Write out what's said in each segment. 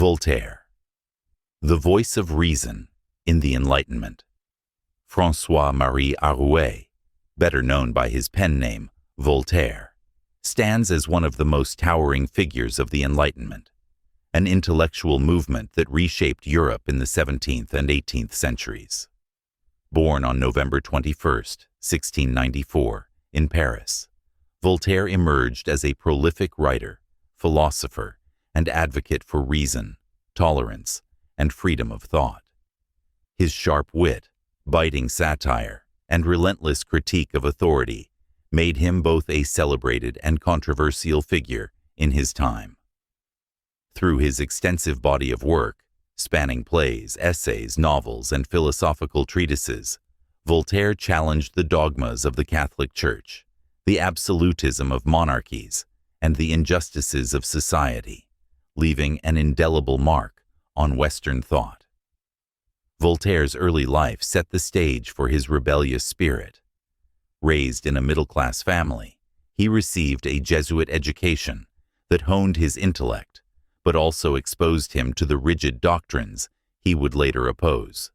Voltaire, the voice of reason in the Enlightenment. François-Marie Arouet, better known by his pen name, Voltaire, stands as one of the most towering figures of the Enlightenment, an intellectual movement that reshaped Europe in the 17th and 18th centuries. Born on November 21, 1694, in Paris, Voltaire emerged as a prolific writer, philosopher, and advocate for reason, tolerance, and freedom of thought. His sharp wit, biting satire, and relentless critique of authority made him both a celebrated and controversial figure in his time. Through his extensive body of work, spanning plays, essays, novels, and philosophical treatises, Voltaire challenged the dogmas of the Catholic Church, the absolutism of monarchies, and the injustices of society, leaving an indelible mark on Western thought. Voltaire's early life set the stage for his rebellious spirit. Raised in a middle-class family, he received a Jesuit education that honed his intellect, but also exposed him to the rigid doctrines he would later oppose.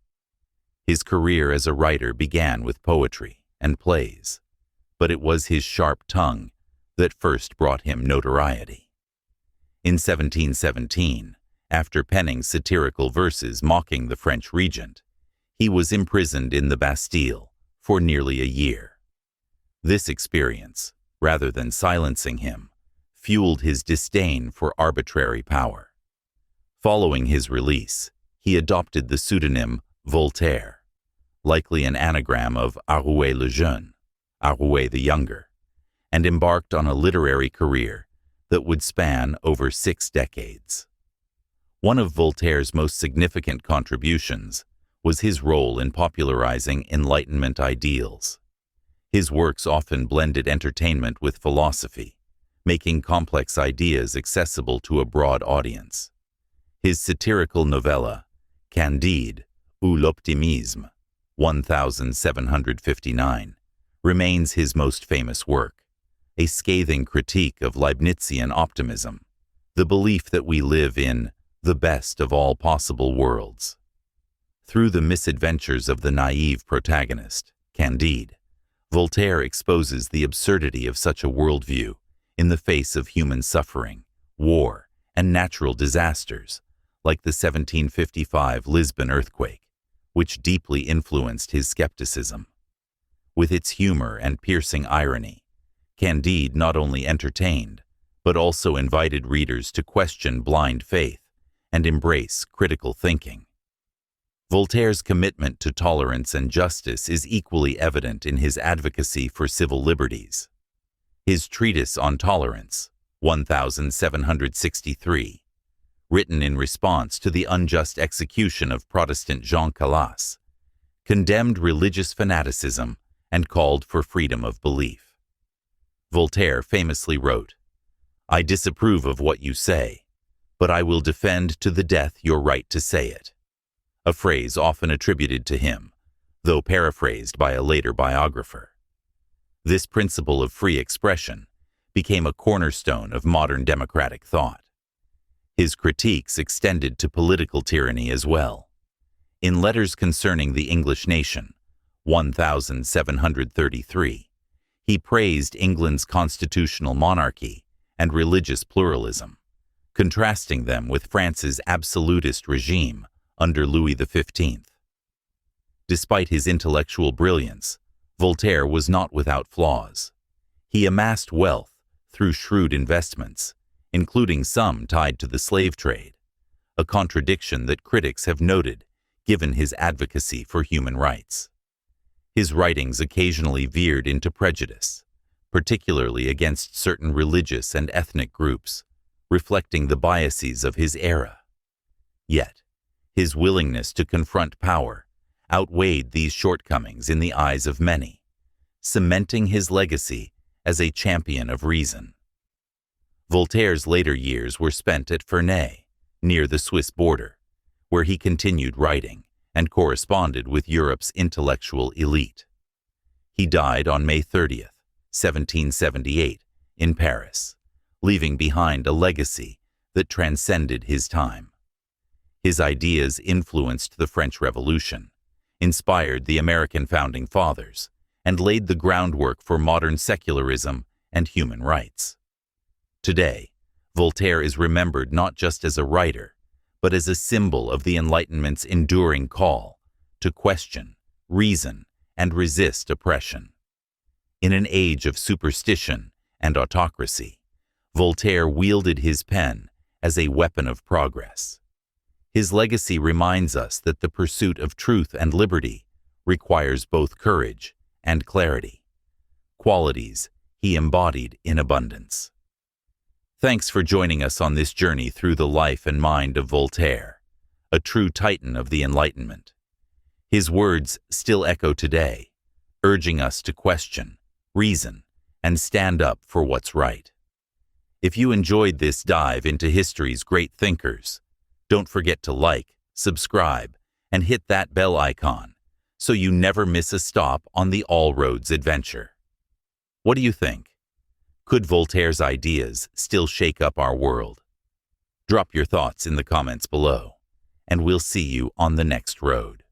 His career as a writer began with poetry and plays, but it was his sharp tongue that first brought him notoriety. In 1717, after penning satirical verses mocking the French regent, he was imprisoned in the Bastille for nearly a year. This experience, rather than silencing him, fueled his disdain for arbitrary power. Following his release, he adopted the pseudonym Voltaire, likely an anagram of Arouet le Jeune, Arouet the Younger, and embarked on a literary career that would span over 6 decades. One of Voltaire's most significant contributions was his role in popularizing Enlightenment ideals. His works often blended entertainment with philosophy, making complex ideas accessible to a broad audience. His satirical novella, Candide, ou l'Optimisme, 1759, remains his most famous work, a scathing critique of Leibnizian optimism, the belief that we live in the best of all possible worlds. Through the misadventures of the naive protagonist, Candide, Voltaire exposes the absurdity of such a worldview in the face of human suffering, war, and natural disasters, like the 1755 Lisbon earthquake, which deeply influenced his skepticism. With its humor and piercing irony, Candide not only entertained, but also invited readers to question blind faith and embrace critical thinking. Voltaire's commitment to tolerance and justice is equally evident in his advocacy for civil liberties. His treatise on tolerance, 1763, written in response to the unjust execution of Protestant Jean Calas, condemned religious fanaticism and called for freedom of belief. Voltaire famously wrote, "I disapprove of what you say, but I will defend to the death your right to say it," a phrase often attributed to him, though paraphrased by a later biographer. This principle of free expression became a cornerstone of modern democratic thought. His critiques extended to political tyranny as well. In Letters Concerning the English Nation, 1733, he praised England's constitutional monarchy and religious pluralism, contrasting them with France's absolutist regime under Louis XV. Despite his intellectual brilliance, Voltaire was not without flaws. He amassed wealth through shrewd investments, including some tied to the slave trade, a contradiction that critics have noted given his advocacy for human rights. His writings occasionally veered into prejudice, particularly against certain religious and ethnic groups, reflecting the biases of his era. Yet, his willingness to confront power outweighed these shortcomings in the eyes of many, cementing his legacy as a champion of reason. Voltaire's later years were spent at Ferney, near the Swiss border, where he continued writing and corresponded with Europe's intellectual elite. He died on May 30, 1778, in Paris, leaving behind a legacy that transcended his time. His ideas influenced the French Revolution, inspired the American founding fathers, and laid the groundwork for modern secularism and human rights. Today, Voltaire is remembered not just as a writer, but as a symbol of the Enlightenment's enduring call to question, reason, and resist oppression. In an age of superstition and autocracy, Voltaire wielded his pen as a weapon of progress. His legacy reminds us that the pursuit of truth and liberty requires both courage and clarity, qualities he embodied in abundance. Thanks for joining us on this journey through the life and mind of Voltaire, a true titan of the Enlightenment. His words still echo today, urging us to question, reason, and stand up for what's right. If you enjoyed this dive into history's great thinkers, don't forget to like, subscribe, and hit that bell icon so you never miss a stop on the All Roads adventure. What do you think? Could Voltaire's ideas still shake up our world? Drop your thoughts in the comments below, and we'll see you on the next road.